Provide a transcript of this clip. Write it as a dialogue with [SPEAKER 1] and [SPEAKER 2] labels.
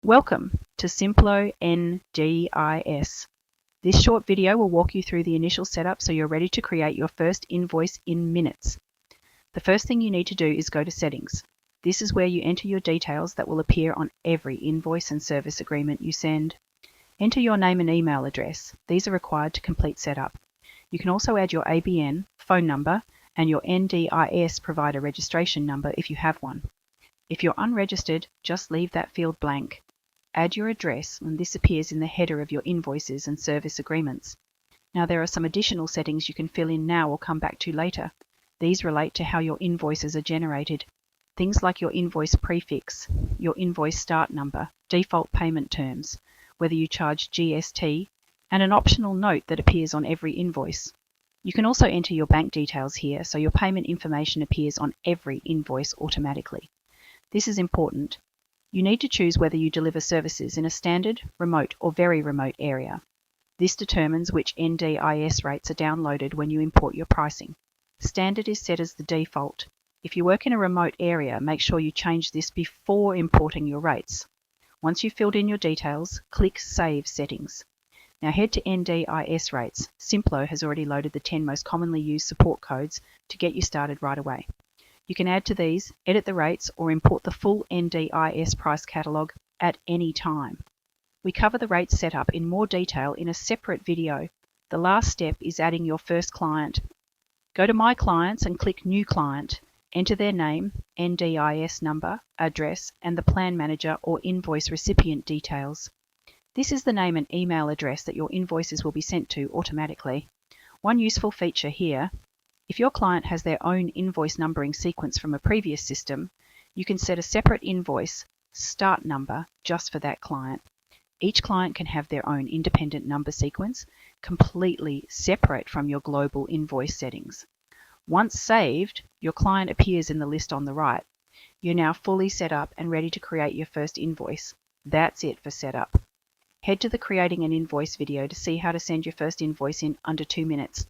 [SPEAKER 1] Welcome to Simplo NDIS. This short video will walk you through the initial setup so you're ready to create your first invoice in minutes. The first thing you need to do is go to Settings. This is where you enter your details that will appear on every invoice and service agreement you send. Enter your name and email address. These are required to complete setup. You can also add your ABN, phone number, and your NDIS provider registration number if you have one. If you're unregistered, just leave that field blank. Add your address, and this appears in the header of your invoices and service agreements. Now there are some additional settings you can fill in now or come back to later. These relate to how your invoices are generated. Things like your invoice prefix, your invoice start number, default payment terms, whether you charge GST, and an optional note that appears on every invoice. You can also enter your bank details here so your payment information appears on every invoice automatically. This is important. You need to choose whether you deliver services in a standard, remote, or very remote area. This determines which NDIS rates are downloaded when you import your pricing. Standard is set as the default. If you work in a remote area, make sure you change this before importing your rates. Once you've filled in your details, click Save Settings. Now head to NDIS rates. Simplo has already loaded the 10 most commonly used support codes to get you started right away. You can add to these, edit the rates, or import the full NDIS price catalogue at any time. We cover the rates setup in more detail in a separate video. The last step is adding your first client. Go to My Clients and click New Client. Enter their name, NDIS number, address, and the plan manager or invoice recipient details. This is the name and email address that your invoices will be sent to automatically. One useful feature here: if your client has their own invoice numbering sequence from a previous system, you can set a separate invoice start number just for that client. Each client can have their own independent number sequence, completely separate from your global invoice settings. Once saved, your client appears in the list on the right. You're now fully set up and ready to create your first invoice. That's it for setup. Head to the Creating an Invoice video to see how to send your first invoice in under 2 minutes.